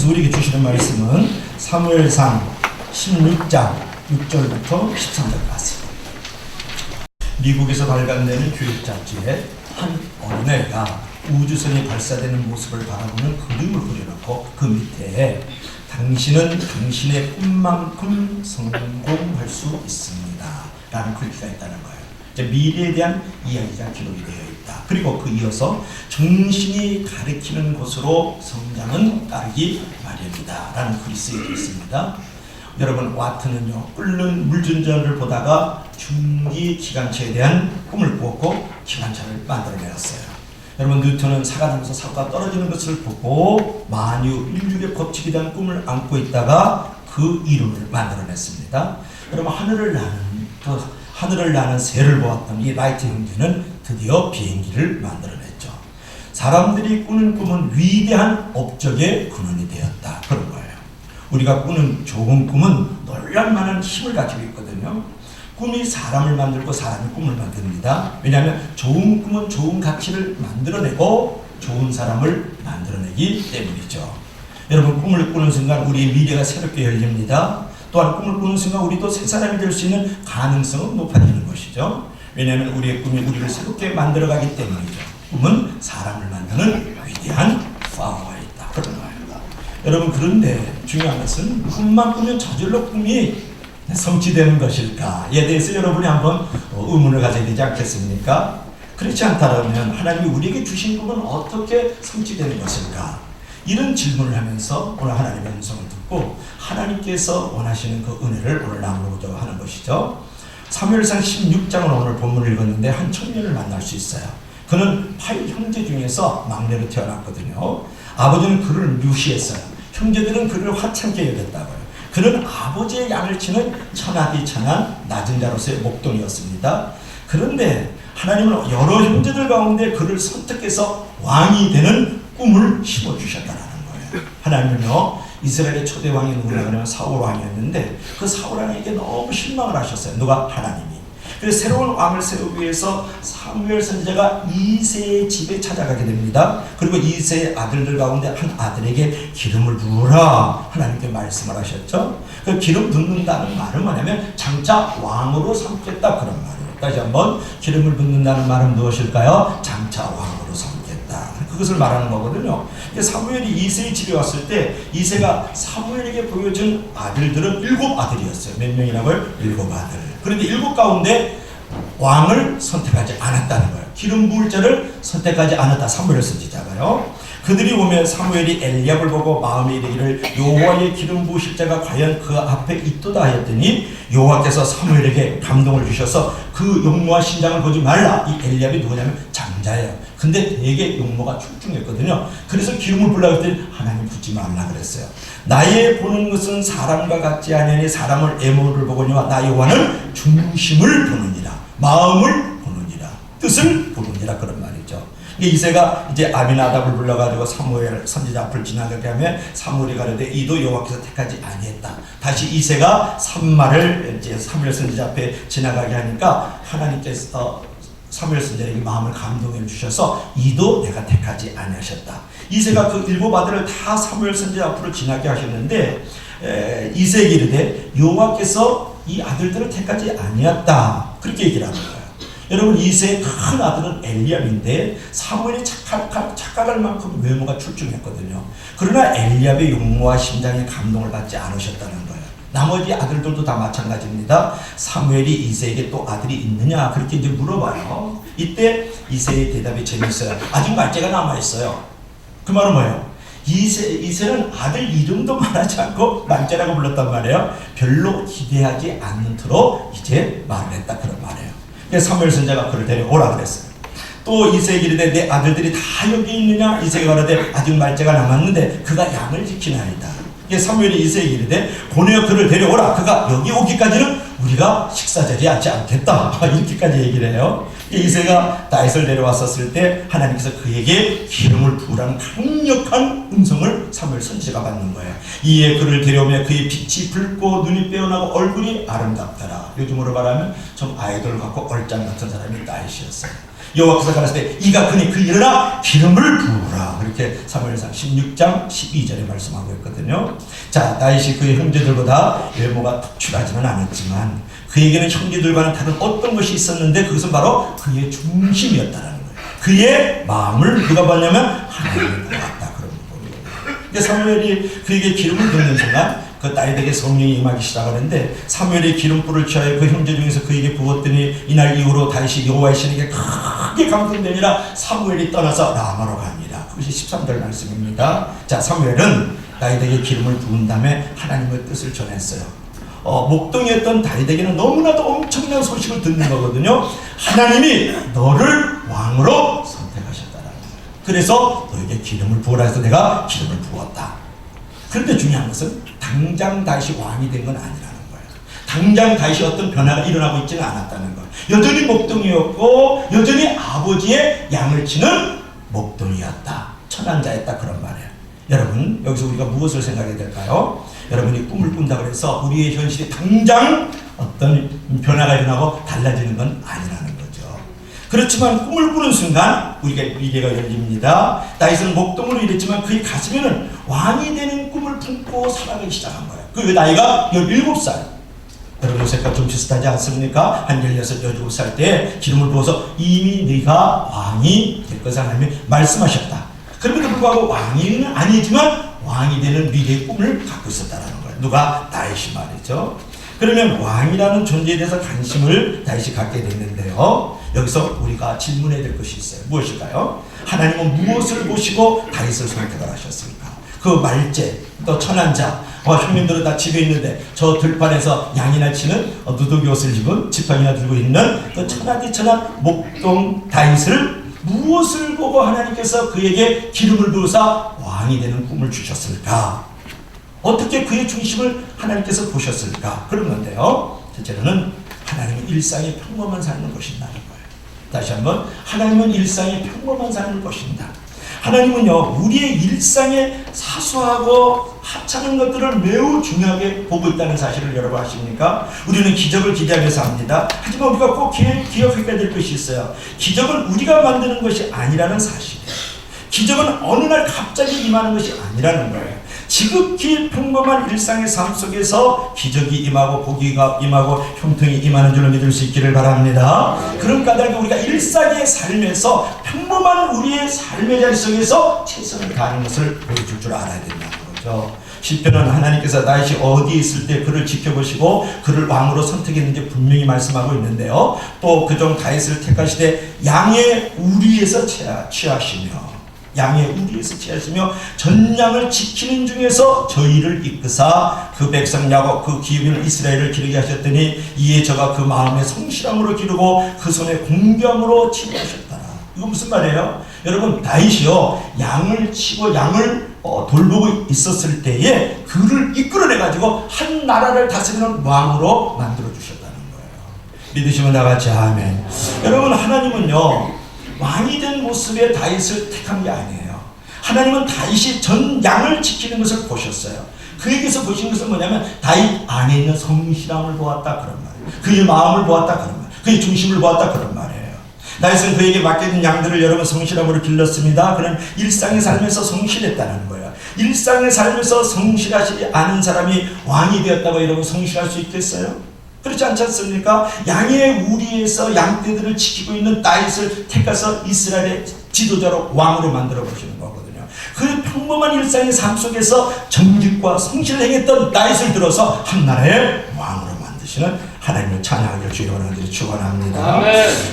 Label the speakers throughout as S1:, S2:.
S1: 하나님께서 우리에게 주시는 말씀은 사무엘상 16장 6절부터 13절까지. 미국에서 발간되는 교육 잡지에 한 어린애가 우주선이 발사되는 모습을 바라보는 그림을 그려놓고 그 밑에 당신은 당신의 꿈만큼 성공할 수 있습니다 라는 글귀가 있다는 거예요. 미래에 대한 이야기가 기록이 되어 있다. 그리고 그 이어서 정신이 가리키는 곳으로 성장은 따르기 마련이다 라는 글이 쓰여져 있습니다. 여러분, 와트는요 끓는 물전자를 보다가 중기 기관차에 대한 꿈을 꾸었고 기관차를 만들어내었어요. 여러분, 뉴턴은 살아가면서 사고가 떨어지는 것을 보고 만유 인류의 법칙에 대한 꿈을 안고 있다가 그 이름을 만들어냈습니다. 여러분, 하늘을 나는 새를 보았던 이 라이트 형제는 드디어 비행기를 만들어냈죠. 사람들이 꾸는 꿈은 위대한 업적의 근원이 되었다. 그런 거예요. 우리가 꾸는 좋은 꿈은 놀랄만한 힘을 가지고 있거든요. 꿈이 사람을 만들고 사람이 꿈을 만듭니다. 왜냐하면 좋은 꿈은 좋은 가치를 만들어내고 좋은 사람을 만들어내기 때문이죠. 여러분, 꿈을 꾸는 순간 우리의 미래가 새롭게 열립니다. 또한 꿈을 꾸는 순간 우리도 새 사람이 될 수 있는 가능성은 높아지는 것이죠. 왜냐하면 우리의 꿈이 우리를 새롭게 만들어가기 때문이죠. 꿈은 사람을 만드는 위대한 파워가 있다. 그런 거예요. 여러분, 그런데 중요한 것은 꿈만 꾸면 저절로 꿈이 성취되는 것일까에 대해서 여러분이 한번 의문을 가져야 되지 않겠습니까? 그렇지 않다면 하나님이 우리에게 주신 꿈은 어떻게 성취되는 것일까? 이런 질문을 하면서 오늘 하나님의 음성을 듣고 하나님께서 원하시는 그 은혜를 오늘 나누고자 하는 것이죠. 사무엘상 16장을 오늘 본문을 읽었는데 한 청년을 만날 수 있어요. 그는 8형제 중에서 막내로 태어났거든요. 아버지는 그를 묘시했어요. 형제들은 그를 화창게 여겼다고요. 그는 아버지의 양을 치는 천하디 천한 낮은 자로서의 목동이었습니다. 그런데 하나님은 여러 형제들 가운데 그를 선택해서 왕이 되는 꿈을 심어주셨다는 거예요. 하나님은요, 이스라엘의 초대 왕이 누구냐 하면 사울 왕이었는데 그 사울 왕에게 너무 실망을 하셨어요. 누가? 하나님이. 그래서 새로운 왕을 세우기 위해서 사무엘 선지자가 이새의 집에 찾아가게 됩니다. 그리고 이새의 아들들 가운데 한 아들에게 기름을 부으라 하나님께 말씀을 하셨죠. 그 기름 붓는다는 말은 뭐냐면 장차 왕으로 삼겠다 그런 말이에요. 다시 한번, 기름을 붓는다는 말은 무엇일까요? 장차 왕으로 삼겠다. 그것을 말하는 거거든요. 사무엘이 이새의 집에 왔을 때 이새가 사무엘에게 보여준 아들들은 7아들이었어요. 몇 명이라고요? 7아들. 그런데 7 가운데 왕을 선택하지 않았다는 거예요. 기름 부을 자를 선택하지 않았다. 사무엘 선지자가요. 그들이 오면 사무엘이 엘리압을 보고 마음에 이르기를 여호와의 기름 부으실 자가 과연 그 앞에 있도다 하였더니 여호와께서 사무엘에게 감동을 주셔서 그 용모와 신장을 보지 말라. 이 엘리압이 누구냐면 장자예요. 근데 되게 용모가 출중했거든요. 그래서 기름을 부으려고 했더니 하나님 붓지 말라 그랬어요. 나의 보는 것은 사람과 같지 아니하니 사람을 애모를 보거니와 나 여호와는 중심을 보느니라. 마음을 보느니라. 뜻을 보느니라. 그런 말이죠. 이새가 이제 아비나답을 불러가지고 사무엘 선지자 앞을 지나가게 하면 사무엘이 가로되 이도 여호와께서 택하지 아니했다. 다시 이새가 산마를 이제 사무엘 선지자 앞에 지나가게 하니까 하나님께서 사무엘 선지자에게 마음을 감동해 주셔서 이도 내가 택하지 아니하셨다. 이새가 그 7아들을 다 사무엘 선지자 앞으로 지나게 하셨는데 이새에게 이르되 여호와께서 이 아들들을 택하지 아니했다. 그렇게 얘기를 하는 거예요. 여러분, 이새의 큰 아들은 엘리압인데 사무엘이 착각할 만큼 외모가 출중했거든요. 그러나 엘리압의 용모와 심장에 감동을 받지 않으셨다는 거예요. 나머지 아들들도 다 마찬가지입니다. 사무엘이 이새에게 또 아들이 있느냐 그렇게 이제 물어봐요. 이때 이새의 대답이 재밌어요. 아직 말째가 남아있어요. 그 말은 뭐예요? 이새는 아들 이름도 말하지 않고 말째라고 불렀단 말이에요. 별로 기대하지 않는 터로 이제 말을 했다 그런 말이에요. 그래서 사무엘 선지자가 그를 데려오라 그랬어요. 또 이새에게 이르되 내 아들들이 다 여기 있느냐? 이새가 말하되 아직 말째가 남았는데 그가 양을 지키나이다. 사무엘이 이새에게 이르되 보내어 그를 데려오라. 그가 여기 오기까지는 우리가 식사자리에 앉지 않겠다. 이렇게까지 얘기를 해요. 이새가 다윗을 데려왔었을 때 하나님께서 그에게 기름을 부으라는 강력한 음성을 사무엘 선지자가 받는 거예요. 이에 그를 데려오며 그의 빛이 붉고 눈이 빼어나고 얼굴이 아름답더라. 요즘으로 말하면 좀 아이돌 같고 얼짱 같은 사람이 다윗이었어요. 여호와께서 가라사대 이가 크니 그 일어나 기름을 부으라. 그렇게 사무엘상 16장 12절에 말씀하고 있거든요. 자, 다윗이 그의 형제들보다 외모가 특출하지는 않았지만 그에게는 형제들과는 다른 어떤 것이 있었는데 그것은 바로 그의 중심이었다라는 거예요. 그의 마음을 누가 봤냐면 하나님이 보았다. 그런 거예요. 근데 사무엘이 그에게 기름을 붓는 순간 그 다윗에게 성령이 임하기 시작하는데 사무엘이 기름불을 취하여 그 형제 중에서 그에게 부었더니 이날 이후로 다윗이 여호와의 신에게 크게 감동되니라 사무엘이 떠나서 라마로 갑니다. 그것이 13절 말씀입니다. 자, 사무엘은 다윗에게 기름을 부은 다음에 하나님의 뜻을 전했어요. 목동이었던 다윗에게는 너무나도 엄청난 소식을 듣는 거거든요. 하나님이 너를 왕으로 선택하셨다라는 거예요. 그래서 너에게 기름을 부으라 해서 내가 기름을 부었다. 그런데 중요한 것은 당장 다윗이 왕이 된 건 아니라는 거예요. 당장 다윗이 어떤 변화가 일어나고 있지는 않았다는 거예요. 여전히 목동이었고 여전히 아버지의 양을 치는 목동이었다. 천한자였다. 그런 말이에요. 여러분, 여기서 우리가 무엇을 생각해야 될까요? 여러분이 꿈을 꾼다고 해서 우리의 현실이 당장 어떤 변화가 일어나고 달라지는 건 아니라는 거죠. 그렇지만 꿈을 꾸는 순간 우리가 미래가 열립니다. 다윗은 목동으로 일했지만 그의 가슴에는 왕이 되는 꿈을 품고 살아가기 시작한 거예요. 그 나이가 17살. 여러분 요새가 좀 비슷하지 않습니까? 한 16, 17살 때 기름을 부어서 이미 네가 왕이 될 것을 하나님이 말씀하셨다. 그럼에도 불구하고 왕은 아니지만 왕이 되는 미래의 꿈을 갖고 있었다는 거예요. 누가? 다윗이 말이죠. 그러면 왕이라는 존재에 대해서 관심을 다윗이 갖게 됐는데요. 여기서 우리가 질문해야 될 것이 있어요. 무엇일까요? 하나님은 무엇을 보시고 다윗을 선택을 하셨습니까? 그 말제, 또 천한자, 형님들은 다 집에 있는데 저 들판에서 양이나 치는 누더기 옷을 입은 지팡이나 들고 있는 그 천하디천한 목동 다윗을 무엇을 보고 하나님께서 그에게 기름을 부으사 왕이 되는 꿈을 주셨을까? 어떻게 그의 중심을 하나님께서 보셨을까? 그런 건데요. 첫째로는 하나님은 일상의 평범한 삶을 보신다는 거예요. 다시 한번, 하나님은 일상의 평범한 삶을 보신다. 하나님은요, 우리의 일상의 사소하고 하찮은 것들을 매우 중요하게 보고 있다는 사실을 여러분 아십니까? 우리는 기적을 기대하면서 합니다. 하지만 우리가 꼭 기억해야 될 것이 있어요. 기적은 우리가 만드는 것이 아니라는 사실이에요. 기적은 어느 날 갑자기 임하는 것이 아니라는 거예요. 지극히 평범한 일상의 삶 속에서 기적이 임하고 복이가 임하고 형통이 임하는 줄로 믿을 수 있기를 바랍니다. 그런 까닭에 우리가 일상의 삶에서 평범한 우리의 삶의 자리 속에서 최선을 다하는 것을 보여줄 줄 알아야 된다는 거죠. 시편은 하나님께서 다윗이 어디에 있을 때 그를 지켜보시고 그를 왕으로 선택했는지 분명히 말씀하고 있는데요. 또 그중 다윗을 택하시되 양의 우리에서 취하시며 양의 우리에서 취하시며 전양을 지키는 중에서 저희를 이끄사 그 백성 야곱 그 기업인 이스라엘을 기르게 하셨더니 이에 저가 그 마음에 성실함으로 기르고 그 손에 공경으로 치료하셨더라. 이거 무슨 말이에요? 여러분 다윗이요 양을 치고 양을 돌보고 있었을 때에 그를 이끌어내가지고 한 나라를 다스리는 왕으로 만들어 주셨다는 거예요. 믿으시면 나같이 아멘. 여러분 하나님은요 왕이 된 모습의 다윗을 택한 게 아니에요. 하나님은 다윗이 전 양을 지키는 것을 보셨어요. 그에게서 보신 것은 뭐냐면 다윗 안에 있는 성실함을 보았다 그런 말이에요. 그의 마음을 보았다 그런 말이에요. 그의 중심을 보았다 그런 말이에요. 다윗은 그에게 맡겨진 양들을 여러분 성실함으로 길렀습니다. 그는 일상의 삶에서 성실했다는 거예요. 일상의 삶에서 성실하지 않은 사람이 왕이 되었다고 여러분 성실할 수 있겠어요? 그렇지 않지 않습니까? 양의 우리에서 양떼들을 지키고 있는 다윗을 택해서 이스라엘의 지도자로 왕으로 만들어 보시는 거거든요. 그 평범한 일상의 삶 속에서 정직과 성실을 행했던 다윗을 들어서 한 나라의 왕으로 만드시는 하나님을 찬양하길 주의 원하들이 축원합니다.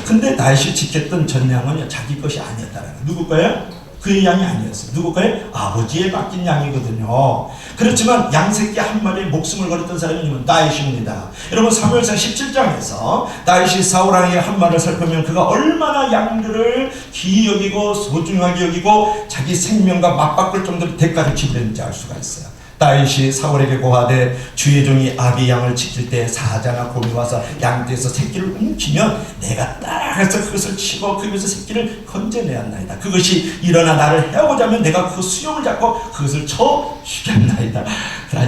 S1: 근데 다윗이 지켰던 전양은 자기 것이 아니었다는 거예요. 누구 거예요? 그의 양이 아니었어요. 누구 거예요? 아버지에 맡긴 양이거든요. 그렇지만 양새끼 한 마리에 목숨을 걸었던 사람이 누구는 다윗입니다. 여러분 사무엘상 17장에서 다윗이 사울 왕의 한 말을 살펴보면 그가 얼마나 양들을 귀히 여기고 소중하게 여기고 자기 생명과 맞바꿀 정도로 대가를 지불했는지 알 수가 있어요. 다윗이 사울에게 고하되 주의 종이 아비 양을 지킬 때 사자나 곰이 와서 양떼에서 새끼를 움키면 내가 따라가서 그것을 치고 그 입에서 새끼를 건져내야 한나이다. 그것이 일어나 나를 해하고자 하면 내가 그 수염을 잡고 그것을 쳐 죽였나이다.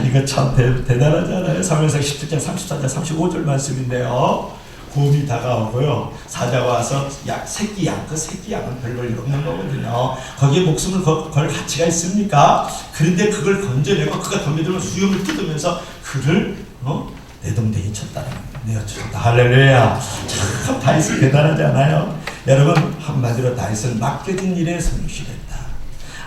S1: 이거 참 대단하지 않아요? 사무엘상 17장 34절 35절 말씀인데요. 곰이 다가오고요. 사자가 와서 새끼 양, 그 새끼 양은 별 볼일 없는 거거든요. 거기에 목숨을 걸 가치가 있습니까? 그런데 그걸 건져내고 그가 덤벼들면 수염을 뜯으면서 그를 내동댕이 쳤다는 거예요. 내어쳤다. 할렐루야. 참 다윗은 대단하지 않아요? 여러분, 한마디로 다윗은 맡겨진 일에 성실했다.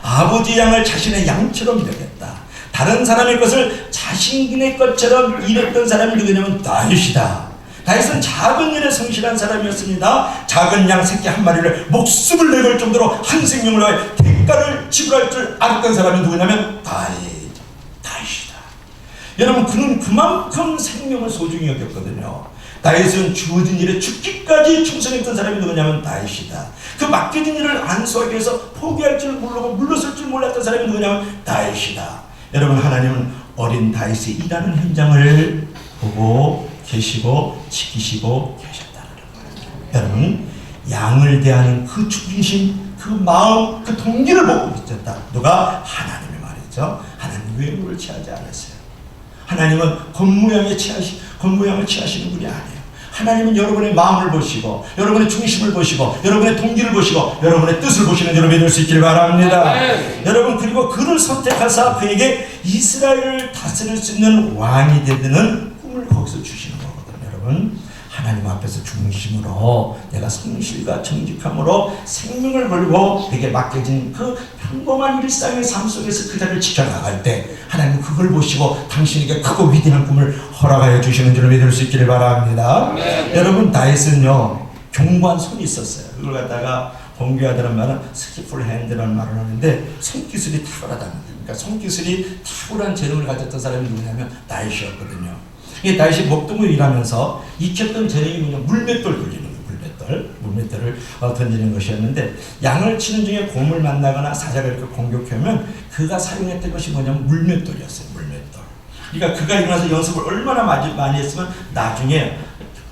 S1: 아버지 양을 자신의 양처럼 여겼다. 다른 사람의 것을 자신의 것처럼 일했던 사람이 누구냐면 다윗이다. 다윗은 작은 일에 성실한 사람이었습니다. 작은 양 새끼 한 마리를 목숨을 내걸 정도로 한 생명을 위해 대가를 지불할 줄 알았던 사람이 누구냐면 다윗이다. 여러분, 그는 그만큼 생명을 소중히 여겼거든요. 다윗은 주어진 일에 죽기까지 충성했던 사람이 누구냐면 다윗이다. 그 맡겨진 일을 안수하기 위해서 포기할 줄 모르고 물러설 줄 몰랐던 사람이 누구냐면 다윗이다. 여러분, 하나님은 어린 다윗이 일하는 현장을 보고 계시고 지키시고 계셨다는 거예요. 여러분, 양을 대하는 그 중심, 그 마음, 그 동기를 보고 있었다. 누가? 하나님이 말이죠. 하나님 외모를 취하지 않았어요. 하나님은 겉모양을 취하시는 분이 아니에요. 하나님은 여러분의 마음을 보시고 여러분의 중심을 보시고 여러분의 동기를 보시고 여러분의 뜻을 보시는 줄로 믿을 수 있기를 바랍니다. 여러분, 그리고 그를 선택하사 그에게 이스라엘을 다스릴 수 있는 왕이 되는 꿈을 거기서 주시는 거거든요. 여러분, 하나님 앞에서 중심으로 내가 성실과 정직함으로 생명을 걸고 내게 맡겨진 그 평범한 일상의 삶 속에서 그 자리를 지켜나갈 때 하나님은 그걸 보시고 당신에게 크고 위대한 꿈을 허락하여 주시는 줄을 믿을 수 있기를 바랍니다. 여러분, 다윗은요 견고한 손이 있었어요. 그걸 갖다가 본교하다는 말은 스키풀 핸드라는 말을 하는데 손기술이 탁월하다는 거예요. 그러니까 손기술이 탁월한 재능을 가졌던 사람이 누구냐면 다윗이었거든요. 이 다윗이 목동을 일하면서 익혔던 재능이 뭐냐, 물맷돌 돌리는 거예요. 물맷돌을 던지는 것이었는데, 양을 치는 중에 곰을 만나거나 사자가 이렇게 공격하면 그가 사용했던 것이 뭐냐면 물맷돌이었어요. 물맷돌. 그러니까 그가 일어나서 연습을 얼마나 많이 했으면 나중에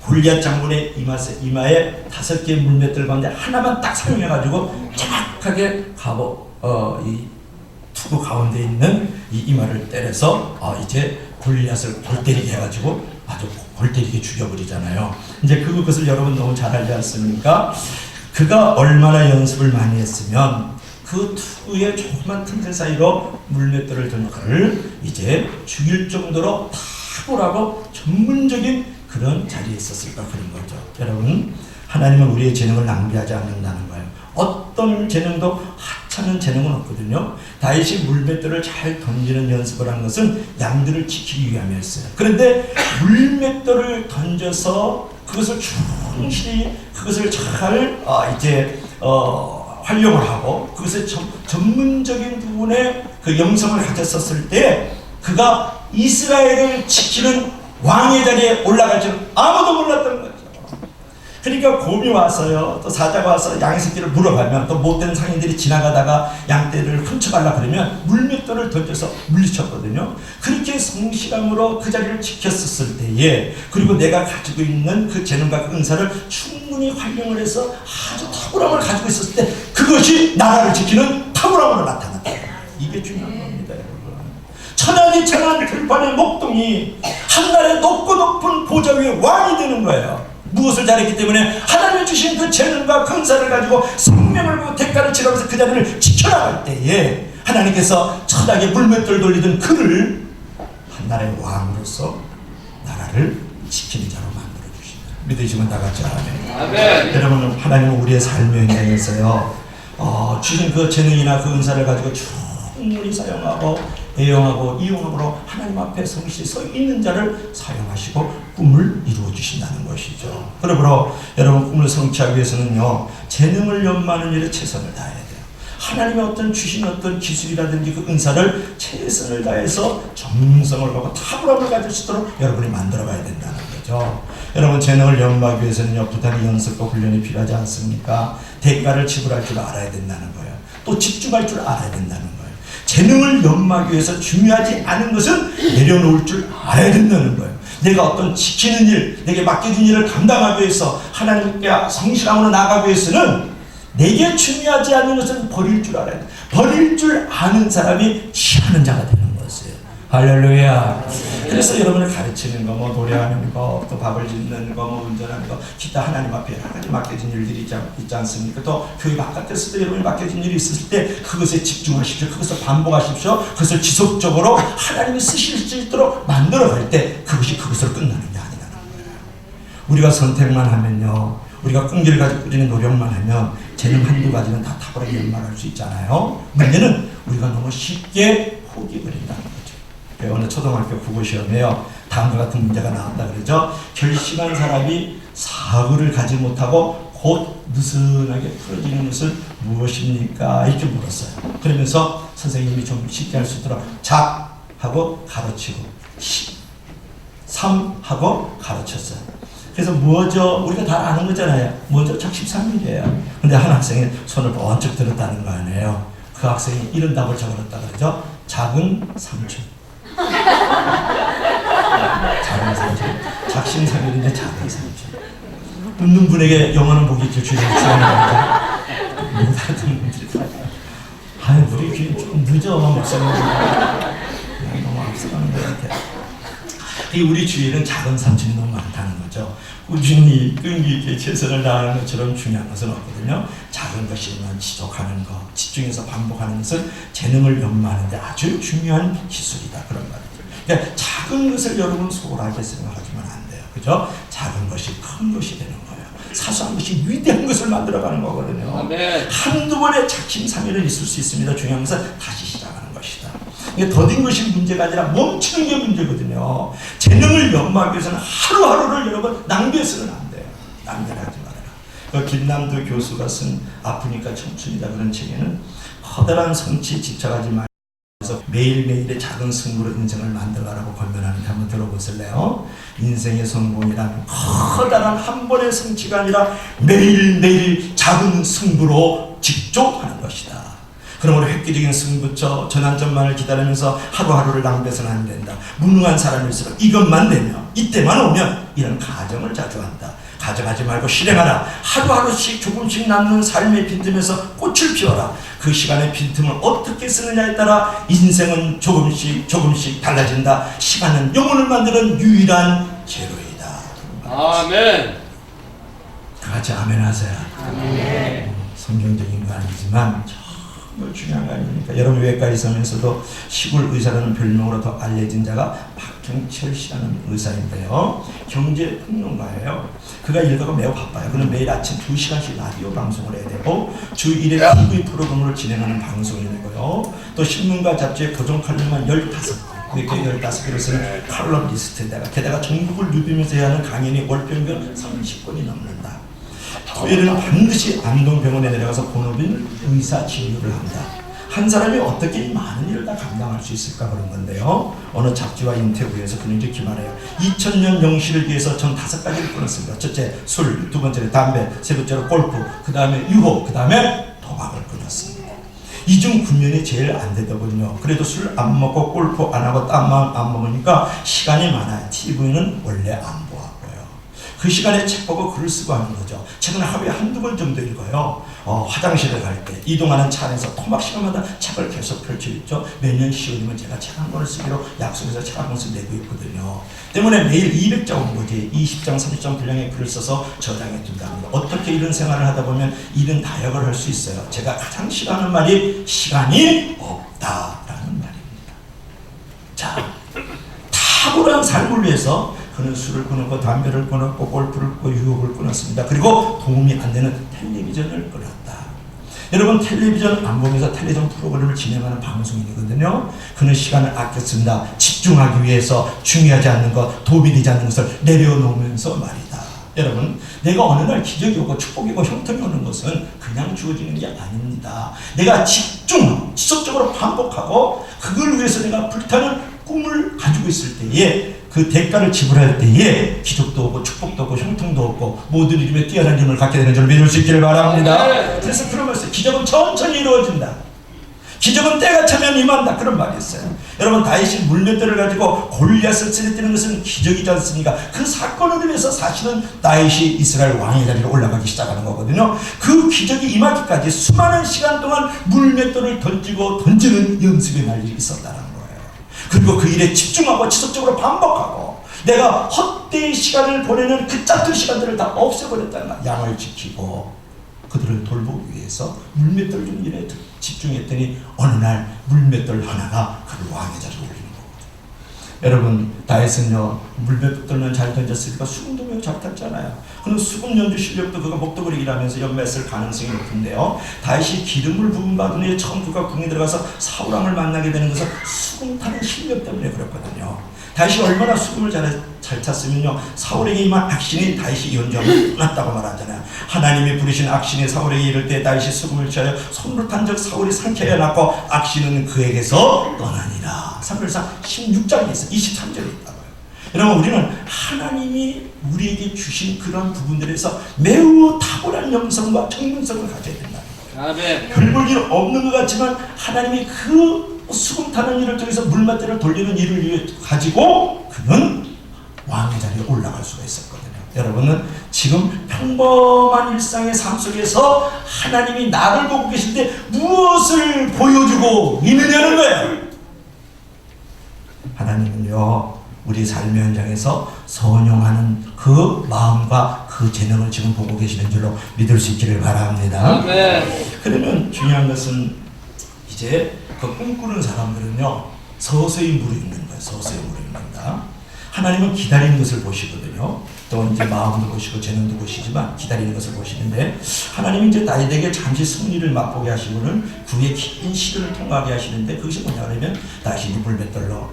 S1: 골리앗 장군의 이마에 5개의 물맷돌 가운데 하나만 딱 사용해가지고 정확하게 이 투구 가운데 있는 이 이마를 때려서 이제 골리앗을 골 때리게 해가지고 아주 골 때리게 죽여버리잖아요. 이제 그것을 여러분 너무 잘 알지 않습니까? 그가 얼마나 연습을 많이 했으면 그 투구의 조그만 틈새 사이로 물맷돌을 던 그를 이제 죽일 정도로 탁월하고 전문적인 그런 자리에 있었을까, 그런 거죠. 여러분, 하나님은 우리의 재능을 낭비하지 않는다는 거예요. 어떤 재능도 하찮은 재능은 없거든요. 다윗이 물맷돌을 잘 던지는 연습을 한 것은 양들을 지키기 위함이었어요. 그런데 물맷돌을 던져서 그것을 충실히 그것을 잘 활용을 하고 그것의 전문적인 부분에 그 영성을 가졌었을 때 그가 이스라엘을 지키는 왕의 자리에 올라갈 줄 아무도 몰랐던 거죠. 그러니까 곰이 왔어요. 또 사자가 와서 양의 새끼를 물어가면 또 못된 상인들이 지나가다가 양떼를 훔쳐가려고 그러면 물맷돌을 던져서 물리쳤거든요. 그렇게 성실함으로 그 자리를 지켰었을 때에, 그리고 내가 가지고 있는 그 재능과 그 은사를 충분히 활용을 해서 아주 탁월함을 가지고 있었을 때 그것이 나라를 지키는 탁월함으로 나타났다. 이게 중요한 겁니다, 여러분. 천하니 천한 들판의 목동이 한날에 높은 보좌 위에 왕이 되는 거예요. 무엇을 잘했기 때문에 하나님이 주신 그 재능과 근사를 가지고 생명을 그 대가를 치르면서 그 자리를 지켜나갈 때에 하나님께서 천하게 물맷돌 돌리던 그를 한나라의 왕으로서 나라를 지키는 자로 만들어 주신다. 믿으시면 다 같이 아멘. 여러분, 하나님은 우리의 삶의 현장에서요 주신 그 재능이나 그 은사를 가지고 충분히 사용하고 애용하고 이용함으로 하나님 앞에 성실히 서 있는 자를 사용하시고 꿈을 이루어 주신다는 것이죠. 그러므로 여러분, 꿈을 성취하기 위해서는요 재능을 연마하는 일에 최선을 다해야 돼요. 하나님의 어떤 주신 어떤 기술이라든지 그 은사를 최선을 다해서 정성을 갖고 탁월함을 가질 수 있도록 여러분이 만들어가야 된다는 거죠. 여러분, 재능을 연마하기 위해서는요 부단히 연습과 훈련이 필요하지 않습니까? 대가를 지불할 줄 알아야 된다는 거예요. 또 집중할 줄 알아야 된다는 거예요. 재능을 연마하기 위해서 중요하지 않은 것은 내려놓을 줄 알아야 된다는 거예요. 내가 어떤 지키는 일, 내게 맡겨진 일을 감당하기 위해서 하나님께 성실함으로 나아가기 위해서는 내게 중요하지 않은 것은 버릴 줄 알아야 돼. 버릴 줄 아는 사람이 취하는 자가 되는 것이에요. 할렐루야. 그래서 여러분을 가르치는 거, 뭐 노래하는 거, 또 밥을 짓는 거, 뭐 운전하는 거, 기타 하나님 앞에 여러 가지 맡겨진 일들이 있지 않습니까? 또 교회 바깥에서도 여러분이 맡겨진 일이 있을 때 그것에 집중하십시오. 그것을 반복하십시오. 그것을 지속적으로 하나님이 쓰실 수 있도록 만들어갈 때 그것으로 끝나는 게 아니라는 거예요. 우리가 선택만 하면요, 우리가 끈기를 가지고 꾸준히 노력만 하면 재능 한두 가지는 다 탁월하게 연말할 수 있잖아요. 문제는 우리가 너무 쉽게 포기해버린다는 거죠. 어느 초등학교 국어시험에요, 다음과 같은 문제가 나왔다 그러죠. 결심한 사람이 사고를 가지 못하고 곧 느슨하게 풀어지는 것은 무엇입니까? 이렇게 물었어요. 그러면서 선생님이 좀 쉽게 할 수 있도록 작 하고 가르치고 3 하고 가르쳤어요. 그래서 뭐죠? 우리가 다 아는 거잖아요. 먼저 작 13일이에요. 근데 한 학생이 손을 번쩍 들었다는 거 아니에요. 그 학생이 이런 답을 적어놨다 그러죠. 작은 삼촌. 작은 삼촌. 작심삼일인데 작은 삼촌. 웃는 분에게 영원한 복이 주시는 거죠. 못 알아듣는 분들이 다. 아유, 우리 귀는 좀 늦어, 목사님. 너무 앞서가는 것 같아. 우리 주위에는 작은 삼촌이 너무 많다는 거죠. 꾸준히 끈기 있게 최선을 다하는 것처럼 중요한 것은 없거든요. 작은 것이지만 지속하는 것, 집중해서 반복하는 것은 재능을 연마하는 데 아주 중요한 기술이다, 그런 말이죠. 그러니까 작은 것을 여러분 소홀하게 생각하지만 안 돼요. 그죠? 작은 것이 큰 것이 되는 거예요. 사소한 것이 위대한 것을 만들어가는 거거든요. 아멘. 한두 번의 작심삼일은 있을 수 있습니다. 중요한 것은 다시 시작하는 것이다. 이게 더딘 것이 문제가 아니라 멈추는 게 문제거든요. 재능을 연마하기 위해서는 하루하루를 여러분 낭비해서는 안 돼요. 낭비를 하지 말아라. 김남도 교수가 쓴 아프니까 청춘이다 그런 책에는 커다란 성취에 집착하지 말면서 매일매일의 작은 승부로 인생을 만들어가라고 권면하는데 한번 들어보실래요? 인생의 성공이란 커다란 한 번의 성취가 아니라 매일매일 작은 승부로 직족하는 것이다. 그러므로 획기적인 승부처 전환점만을 기다리면서 하루하루를 낭비해서는 안 된다. 무능한 사람일수록 이것만 되면, 이때만 오면 이런 가정을 자주 한다. 가정하지 말고 실행하라. 하루하루씩 조금씩 남는 삶의 빈틈에서 꽃을 피워라. 그 시간의 빈틈을 어떻게 쓰느냐에 따라 인생은 조금씩 달라진다. 시간은 영혼을 만드는 유일한 재료이다.
S2: 아멘.
S1: 같이 아멘 하세요.
S2: 아멘.
S1: 성경적인 거 아니지만 정말 중요한 거 아닙니까? 여러분 외과에 있으면서도 시골 의사라는 별명으로 더 알려진 자가 박경철 씨라는 의사인데요. 경제평론가예요. 그가 일과가 매우 바빠요. 그는 매일 아침 2시간씩 라디오 방송을 해야 되고 주 1회 TV 프로그램을 진행하는 방송이 되고요. 또 신문과 잡지의 고정 칼럼만 15개. 그게 15개를 쓰는 칼럼 리스트에다가 게다가 전국을 누비면서 해야 하는 강연이 월 평균 30건이 넘는다. 토요일에는 반드시 안동병원에 내려가서 본업인 의사 진료를 한다. 한 사람이 어떻게 이 많은 일을 다 감당할 수 있을까 그런 건데요. 어느 잡지와 인터뷰에서 그는 이렇게 말해요. 2000년 영시를 위해서 전 5가지를 끊었습니다. 첫째 술, 두 번째로 담배, 세 번째로 골프, 그 다음에 유혹, 그 다음에 도박을 끊었습니다. 이 중 군면이 제일 안 되더군요. 그래도 술 안 먹고 골프 안 하고 땀만 안 먹으니까 시간이 많아요. TV는 원래 안 보았고요. 그 시간에 책 보고 글을 쓰고 하는 거죠. 책은 하루에 한두 번 정도 읽어요. 화장실에 갈 때 이동하는 차 안에서 토막 시간마다 책을 계속 펼쳐 있죠. 매년 10월이면 제가 책 한 권을 쓰기로 약속해서 책 한 권씩 내고 있거든요. 때문에 매일 200장 온거지 20장 30장 분량의 글을 써서 저장해 둔답니다. 어떻게 이런 생활을 하다 보면 이런 다역을 할 수 있어요. 제가 가장 싫어하는 말이 시간이 없다라는 말입니다. 자, 탁월한 삶을 위해서 그는 술을 끊었고 담배를 끊었고 골프를 끊고 유혹을 끊었습니다. 그리고 도움이 안 되는 텔레비전을 끊었다. 여러분 텔레비전 안 보면서 텔레비전 프로그램을 진행하는 방송인이거든요. 그는 시간을 아꼈습니다. 집중하기 위해서 중요하지 않는 것, 도움이 되지 않는 것을 내려놓으면서 말이다. 여러분 내가 어느 날 기적이 오고 축복이 오고 형통이 오는 것은 그냥 주어지는 게 아닙니다. 내가 집중하고 지속적으로 반복하고 그걸 위해서 내가 불타는 꿈을 가지고 있을 때에 그 대가를 지불할 때에 기적도 오고 축복도 오고 형통도 오고 모든 이름에 뛰어난 힘을 갖게 되는 줄 믿을 수 있기를 바랍니다. 그래서 그러면서 기적은 천천히 이루어진다. 기적은 때가 차면 임한다. 그런 말이 있어요. 여러분, 다윗이 물맷돌을 가지고 골리앗을 쓰러뜨리는 것은 기적이지 않습니까? 그 사건을 위해서 사실은 다윗이 이스라엘 왕의 자리로 올라가기 시작하는 거거든요. 그 기적이 임하기까지 수많은 시간 동안 물맷돌을 던지고 던지는 연습의 날이 있었다는 거예요. 그리고 그 일에 집중하고 지속적으로 반복하고 내가 헛되이 시간을 보내는 그 짧은 시간들을 다 없애버렸다는 거예요. 양을 지키고 그들을 돌보기 위해서 물맷돌 주는 일에 집중했더니 어느 날 물맷돌 하나가 그를 왕의 자리에 올리는 거거든요. 여러분, 다윗은요 물맷돌만 잘 던졌으니까 수금도 매우 잘 탔잖아요. 그럼 수금 연주 실력도 그가 목도그리기라면서 연매했을 가능성이 높은데요. 다윗이 기름을 부음 받은 후에 처음 그가 궁에 들어가서 사울왕을 만나게 되는 것은 수금 타는 실력 때문에 그렇거든요. 다윗이 얼마나 수금을 잘 탔으면요 사울에게 임한 악신이 다윗이 연주함을 떠났다고 말하잖아요. 하나님이 부르신 악신이 사울에게 이를 때 다윗이 수금을 취하여 손으로 탄 적 사울이 상쾌하여 났고 악신은 그에게서 떠나니라. 사무엘상 16장에 있어 23절에 있다고요. 여러분, 우리는 하나님이 우리에게 주신 그런 부분들에서 매우 탁월한 영성과 전문성을 가져야 된다는 거예요.
S2: 아멘.
S1: 별 볼 일 없는 것 같지만 하나님이 그 수금 타는 일을 통해서 물맛대를 돌리는 일을 가지고 그는 왕의 자리에 올라갈 수가 있었거든요. 여러분은 지금 평범한 일상의 삶 속에서 하나님이 나를 보고 계실 때 무엇을 보여주고 있느냐는 거예요. 하나님은요 우리 삶의 현장에서 선용하는 그 마음과 그 재능을 지금 보고 계시는 줄로 믿을 수 있기를 바랍니다.
S2: 아멘.
S1: 그러면 중요한 것은 이제 그 꿈꾸는 사람들은요 서서히 무르익는 거예요. 서서히 무르익는다. 하나님은 기다리는 것을 보시거든요. 또 이제 마음도 보시고 재능도 보시지만 기다리는 것을 보시는데 하나님이 이제 다윗에게 잠시 승리를 맛보게 하시고는 그의 긴 시간을 통과하게 하시는데 그것이 뭐냐 그러면 다시 물맷돌로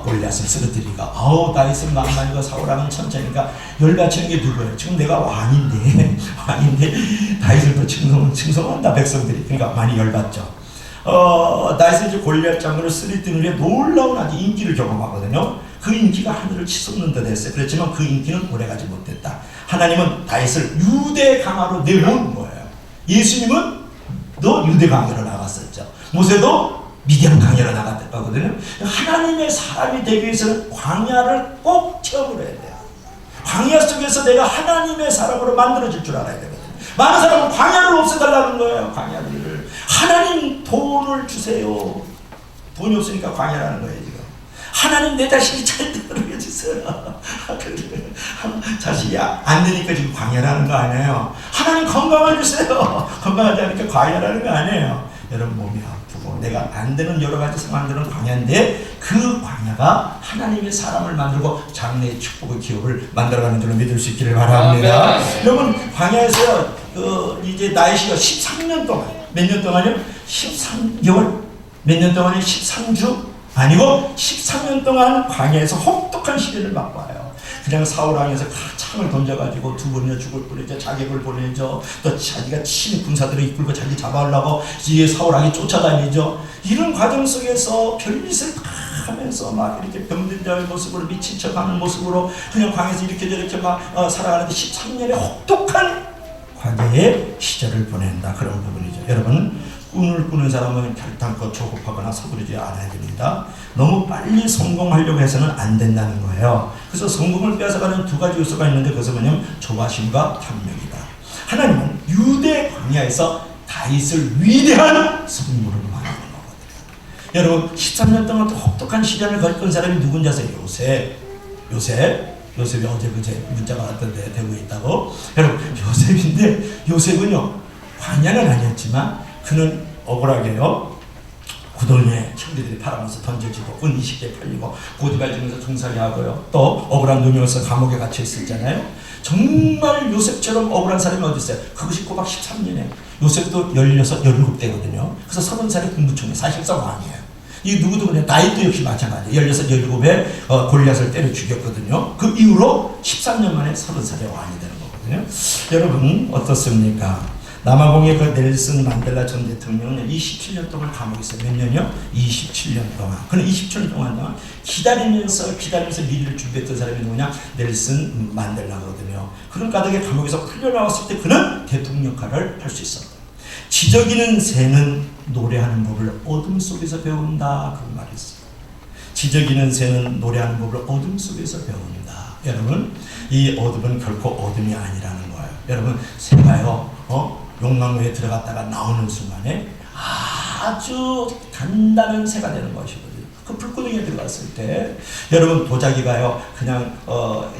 S1: 골리앗을 쓰러뜨리니까 다윗은 만만이고 사울왕은 천천히니까 열받치는 게 누구예요? 지금 내가 왕인데 다윗을 또 칭송한다 백성들이. 그러니까 많이 열받죠. 다윗은 이제 골리앗 장군을 쓰러뜨리는 후에 놀라운 아주 인기를 경험하거든요. 그 인기가 하늘을 치솟는 듯 했어요. 그렇지만 그 인기는 오래가지 못했다. 하나님은 다윗을 유대 강화로 내모은 거예요. 예수님은 너 유대 강화로 나갔었죠. 모세도 미디안 강야로 나갔거든요. 하나님의 사람이 되기 위해서는 광야를 꼭 체험을 해야 돼요. 광야 속에서 내가 하나님의 사람으로 만들어질 줄 알아야 되거든요. 많은 사람은 광야를 없애달라는 거예요. 광야를. 하나님 돈을 주세요. 돈이 없으니까 광야라는 거예요 지금. 하나님 내 자식이 잘 되도록 해주세요. 자식이 안 되니까 지금 광야라는 거 아니에요. 하나님 건강을 주세요. 건강하지 않으니까 광야라는 거 아니에요. 여러분 몸이 아프고 내가 안 되는 여러 가지 상황들은 광야인데 그 광야가 하나님의 사람을 만들고 장래의 축복의 기업을 만들어가는 줄로 믿을 수 있기를 바랍니다. 여러분 광야에서 이제 다윗이가 13년 동안 몇 년 동안이요? 13개월 몇 년 동안이 13주 아니고 13년 동안 광야에서 혹독한 시련을 맛봐요. 그냥 사울왕에서 창을 던져가지고 두 번이나 죽을 뻔했죠. 자객을 보내죠. 또 자기가 친 군사들을 이끌고 자기 잡아오려고 이에 사울왕이 쫓아다니죠. 이런 과정 속에서 별짓을 다 하면서 막 이렇게 병든 자의 모습으로 미친 척하는 모습으로 그냥 광야에서 이렇게 저렇게 막 살아가는데 13년의 혹독한 광야의 시절을 보낸다. 그런 부분이죠. 여러분 꿈을 꾸는 사람은 결단코 조급하거나 서두르지 않아야 됩니다. 너무 빨리 성공하려고 해서는 안 된다는 거예요. 그래서 성공을 빼앗아가는 두 가지 요소가 있는데 그것은 뭐냐면 조바심과 탐욕이다. 하나님은 유대 광야에서 다윗을 위대한 성물으로 만드는 거거든요. 여러분 13년 동안 혹독한 시련을 겪은 사람이 누군지 아세요? 요셉이 어제 그제 문자가 왔던데 되고 있다고. 여러분 요셉인데 요셉은요 광야는 아니었지만 그는 억울하게요 구덩이에 형제들이 팔아면서 던져지고 은 20개 팔리고 고디발 지면서 중살이 하고요 또 억울한 누명에서 감옥에 갇혀 있었잖아요. 정말 요셉처럼 억울한 사람이 어디 있어요? 그것이 꼬박 13년에 요셉도 16, 17대거든요. 그래서 30살에 군부총리 사실상 왕이에요. 이 누구도 그냥 다윗도 역시 마찬가지예요. 16, 17에 골리앗을 때려 죽였거든요. 그 이후로 13년 만에 30살에 왕이 되는 거거든요. 여러분 어떻습니까? 남아공의 그 넬슨 만델라 전 대통령은 27년 동안 감옥에 있어요. 몇 년이요? 27년 동안. 그는 27년 동안 기다리면서 미래를 준비했던 사람이 누구냐? 넬슨 만델라거든요. 그런 까닭에 감옥에서 풀려나왔을 때 그는 대통령 역할을 할 수 있었다. 지저귀는 새는 노래하는 법을 어둠 속에서 배운다. 그런 말이 있어요. 지저귀는 새는 노래하는 법을 어둠 속에서 배운다. 여러분, 이 어둠은 결코 어둠이 아니라는 거예요. 여러분, 새가요, 용광로에 들어갔다가 나오는 순간에 아주 단단한 새가 되는 것이거든요. 그 불구덩이에 들어갔을 때, 여러분, 도자기가요, 그냥,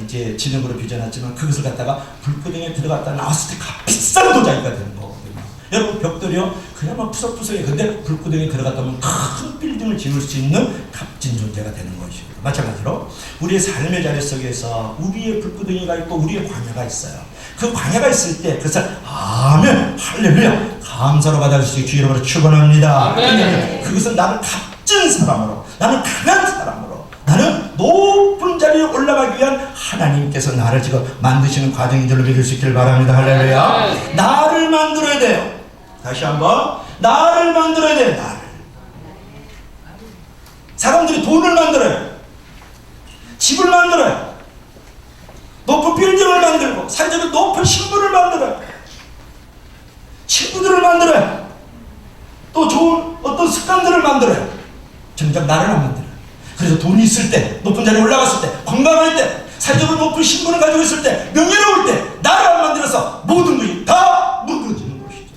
S1: 이제 진흙으로 빚어놨지만 그것을 갖다가 불구덩이에 들어갔다 나왔을 때 값비싼 도자기가 되는 거거든요. 여러분, 벽돌이요, 그냥 막 푸석푸석해. 근데 불구덩이에 들어갔다 보면 큰 빌딩을 지을 수 있는 값진 존재가 되는 것이고, 마찬가지로 우리의 삶의 자리 속에서 우리의 불구덩이가 있고 우리의 광야가 있어요. 그 광야가 있을 때 그것을 아멘 할렐루야 감사로 받아주시기 주 이름으로 축원합니다. 그것은 나를 값진 사람으로, 나는 강한 사람으로, 나는 높은 자리에 올라가기 위한 하나님께서 나를 지금 만드시는 과정인 줄로 믿을 수 있기를 바랍니다. 할렐루야. 나를 만들어야 돼요. 다시 한번, 나를 만들어야 돼요. 나를. 사람들이 돈을 만들어요. 집을 만들어요. 높은 빌딩을 만들고, 사회적으로 높은 신분을 만들어요. 친구들을 만들어요. 또 좋은 어떤 습관들을 만들어요. 정작 나를 안 만들어요. 그래서 돈이 있을 때, 높은 자리에 올라갔을 때, 건강할 때, 사회적으로 높은 신분을 가지고 있을 때, 명예로울 때, 나를 안 만들어서 모든 것이 다 무너지는 것이죠.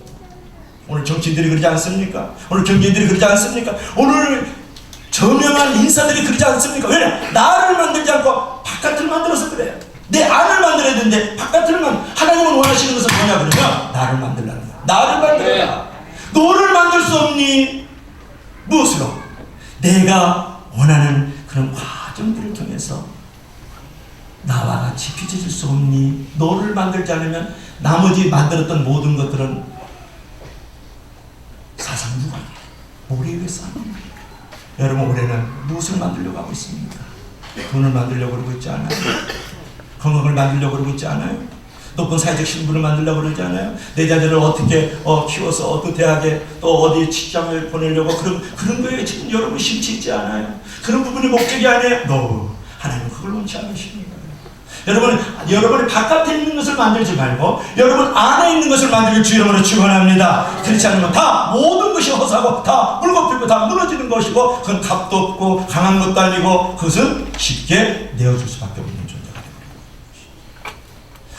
S1: 오늘 정치인들이 그러지 않습니까? 오늘 경제인들이 그러지 않습니까? 오늘 저명한 인사들이 그러지 않습니까? 왜냐? 나를 만들지 않고 바깥을 만들어서 그래요. 내 안을 만들어야 되는데 바깥을 하나님은 원하시는 것은 뭐냐 그러면 나를 만들라는 거야. 나를 만들어라. 너를 만들 수 없니? 무엇으로? 내가 원하는 그런 과정들을 통해서 나와 같이 빚어질 수 없니? 너를 만들지 않으면 나머지 만들었던 모든 것들은 사상무관이야. 모래 위에 쌓는 거야. 여러분, 올해는 무엇을 만들려고 하고 있습니까? 돈을 만들려고 그러고 있지 않아요? 건강을 만들려고 그러고 있지 않아요? 높은 사회적 신분을 만들려고 그러지 않아요? 내 자녀를 어떻게 키워서 어떤 대학에 또 어디 직장을 보내려고 그런 거에 지금 여러분 심취 있지 않아요? 그런 부분이 목적이 아니에요? No. 하나님은 그걸 원치 않으시는 거예요. 여러분이 바깥에 있는 것을 만들지 말고 여러분 안에 있는 것을 만들길 주 이름으로 축원합니다. 그렇지 않으면 다 모든 것이 허사고 다 물거품고 다 무너지는 것이고 그건 값도 없고 강한 것도 아니고 그것은 쉽게 내어줄 수밖에 없는 존재가 됩니다.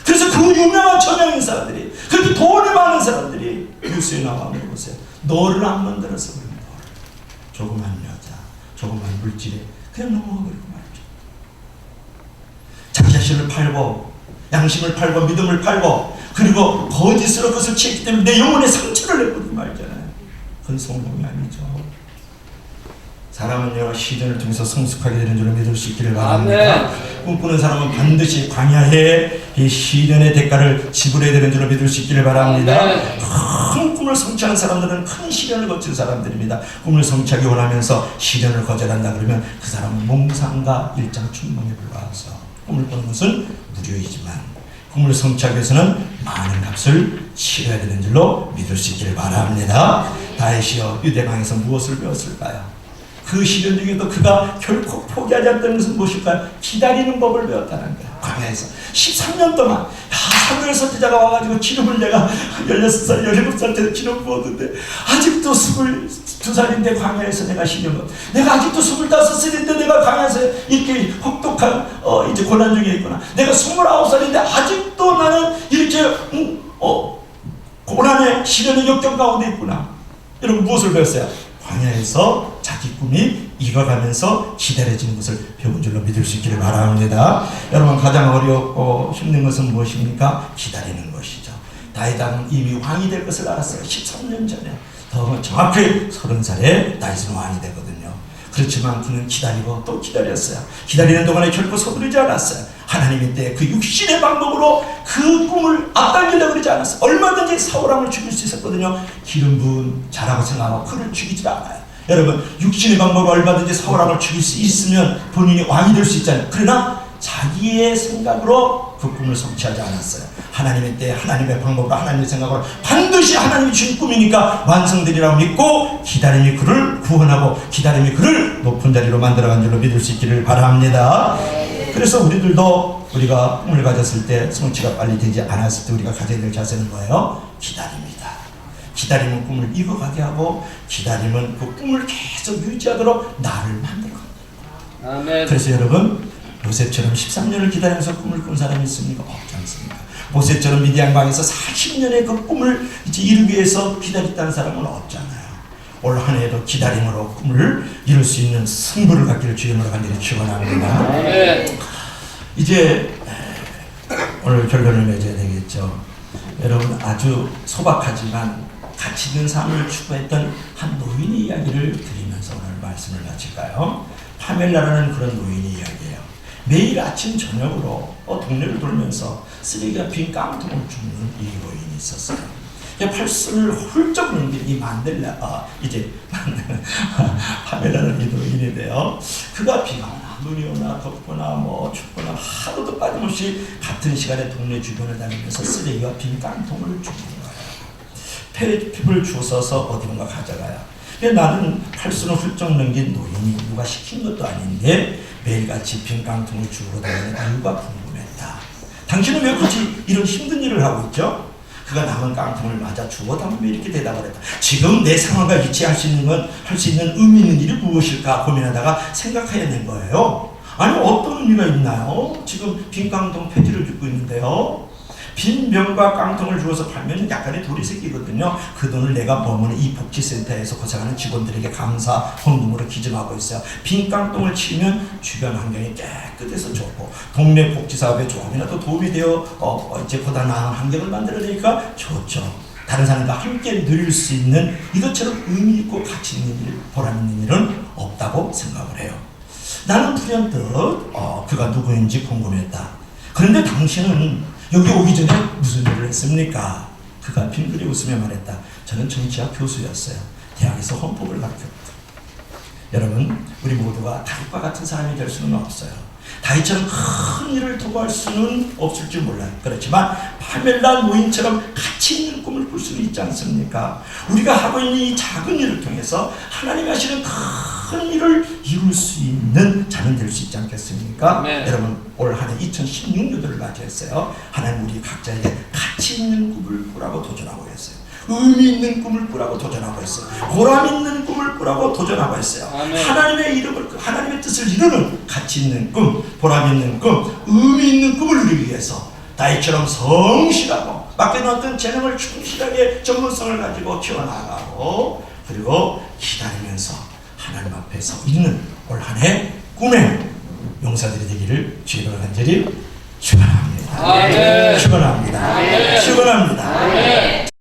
S1: 그래서 그 유명한 저명 인사들이 그렇게 돈이 많은 사람들이 뉴스에 나와 물어보세요. 너를 안 만들어서 그런 걸 조그만 여자, 조그만 물질에 그냥 넘어가 버리고 말이죠. 자기 자신을 팔고 양심을 팔고 믿음을 팔고 그리고 거짓으로 그것을 취했기 때문에 내 영혼에 상처를 내버리고 말잖아요. 그건 성공이 아니죠. 사람은요 시련을 통해서 성숙하게 되는 줄을 믿을 수 있기를 바랍니다. 꿈꾸는 사람은 반드시 광야에 이 시련의 대가를 지불해야 되는 줄을 믿을 수 있기를 바랍니다. 큰 꿈을 성취하는 사람들은 큰 시련을 거친 사람들입니다. 꿈을 성취하기 원하면서 시련을 거절한다 그러면 그 사람은 몽상과 일장춘몽에 불과해서 꿈을 꾸는 것은 무료이지만 꿈을 성취하기 위해서는 많은 값을 치러야 되는 줄로 믿을 수 있기를 바랍니다. 다윗이요 유대강에서 무엇을 배웠을까요? 그 시련 중에도 그가 결코 포기하지 않던 것은 무엇일까요? 기다리는 법을 배웠다는 거예요. 광야에서 13년 동안 사무엘 선지자가 와가지고 기름을 내가 16살, 17살 때 기름 부었는데 아직도 22살인데 광야에서 내가 시련 내가 아직도 25살인데 내가 광야에서 이렇게 혹독한 이제 고난 중에 있구나. 내가 29살인데 아직도 나는 이렇게 고난의 시련의 역경 가운데 있구나. 여러분 무엇을 배웠어요? 광야에서 자기 꿈이 익어가면서 기다려지는 것을 배운 줄로 믿을 수 있기를 바랍니다. 여러분 가장 어렵고 힘든 것은 무엇입니까? 기다리는 것이죠. 다윗은 이미 왕이 될 것을 알았어요. 13년 전에. 더 정확히 30살에 다윗은 왕이 되거든요. 그렇지만 그는 기다리고 또 기다렸어요. 기다리는 동안에 결코 서두르지 않았어요. 하나님의 때 그 육신의 방법으로 그 꿈을 앞당기려고 그러지 않았어요. 얼마든지 사울왕을 죽일 수 있었거든요. 기름 부은 자라고 생각하고 그를 죽이지 않아요. 여러분 육신의 방법으로 얼마든지 사울왕을 죽일 수 있으면 본인이 왕이 될 수 있잖아요. 그러나 자기의 생각으로 그 꿈을 성취하지 않았어요. 하나님의 때 하나님의 방법으로 하나님의 생각으로 반드시 하나님이 주신 꿈이니까 완성되리라고 믿고 기다림이 그를 구원하고 기다림이 그를 높은 자리로 만들어간 줄로 믿을 수 있기를 바랍니다. 그래서 우리들도 우리가 꿈을 가졌을 때 성취가 빨리 되지 않았을 때 우리가 가져야 될 자세는 뭐예요? 기다립니다. 기다림은 꿈을 이뤄가게 하고 기다림은 그 꿈을 계속 유지하도록 나를 만들어 간다.
S2: 아멘.
S1: 그래서 여러분 요셉처럼 13년을 기다리면서 꿈을 꾼 사람이 있습니까? 없지 않습니까? 모세처럼 미디안 광에서 40년의 그 꿈을 이제 이루기 위해서 기다렸다는 사람은 없잖아요. 올 한 해도 기다림으로 꿈을 이룰 수 있는 승부를 갖기를 주님으로 간절히 축원합니다.
S2: 아멘.
S1: 이제 오늘 결론을 맺어야 되겠죠. 여러분 아주 소박하지만 가치 있는 삶을 추구했던 한 노인의 이야기를 드리면서 오늘 말씀을 마칠까요? 파멜라라는 그런 노인의 이야기예요. 매일 아침 저녁으로 동네를 돌면서 쓰레기가 빈 깡통을 줍는 이 노인이 있었어요. 팔순을 훌쩍 넘긴 이 만델라, 이제 파멜라는 이 노인인데요. 그가 비가 오나 눈이 오나 덥거나 뭐 춥거나 하루도 빠짐없이 같은 시간에 동네 주변을 다니면서 쓰레기와 빈 깡통을 주는 거예요. 폐를 주워서 어디론가 가져가요. 나는 팔순을 훌쩍 넘긴 노인이 누가 시킨 것도 아닌데 매일같이 빈 깡통을 주우러 다니는 이유가 궁금했다. 당신은 왜 굳이 이런 힘든 일을 하고 있죠? 그가 남은 깡통을 맞아 주워 담으며 이렇게 대답을 했다. 지금 내 상황과 일치할 수 있는 건, 할 수 있는 의미 있는 일이 무엇일까 고민하다가 생각해야 된 거예요. 아니 어떤 의미가 있나요? 지금 빈 깡통 폐지를 줍고 있는데요. 빈 병과 깡통을 주워서 팔면 약간의 돌이 생기거든요. 그 돈을 내가 머무는 이 복지센터에서 고생하는 직원들에게 감사 헌금으로 기증하고 있어요. 빈 깡통을 치우면 주변 환경이 깨끗해서 좋고 동네 복지사업에 조금이라도 도움이 되어 이제 보다 나은 환경을 만들어내니까 좋죠. 다른 사람과 함께 누릴 수 있는 이것처럼 의미 있고 가치 있는 일, 보람 있는 일은 없다고 생각을 해요. 나는 불현듯 그가 누구인지 궁금했다. 그런데 당신은 여기 오기 전에 무슨 일을 했습니까? 그가 빙그레 웃으며 말했다. 저는 정치학 교수였어요. 대학에서 헌법을 가르쳤다. 여러분, 우리 모두가 다윗과 같은 사람이 될 수는 없어요. 다윗처럼 큰 일을 도모할 수는 없을 줄 몰라요. 그렇지만 파멜라 노인처럼 가치 있는 꿈을 꿀 수는 있지 않습니까? 우리가 하고 있는 이 작은 일을 통해서 하나님이 하시는 큰 일을 이룰 수 있는 자는 될 수 있지 않겠습니까?
S2: 네.
S1: 여러분 올 한 해 2016년도를 맞이했어요. 하나님 우리 각자에게 가치 있는 꿈을 꾸라고 도전하고 있어요. 의미 있는 꿈을 꾸라고 도전하고 있어요. 보람 있는 꿈을 꾸라고 도전하고 있어요.
S2: 아멘.
S1: 하나님의 이름을, 하나님의 뜻을 이루는 가치 있는 꿈, 보람 있는 꿈, 의미 있는 꿈을 누리기 위해서 다윗처럼 성실하고 맡겨놓았던 재능을 충실하게 전문성을 가지고 키워나가고 그리고 기다리면서 하나님 앞에서 있는 올 한 해 꿈의 용사들이 되기를 주님으로 간절히 축원합니다.
S2: 아멘.
S1: 축원합니다.
S2: 아멘.
S1: 축원합니다.
S2: 아멘.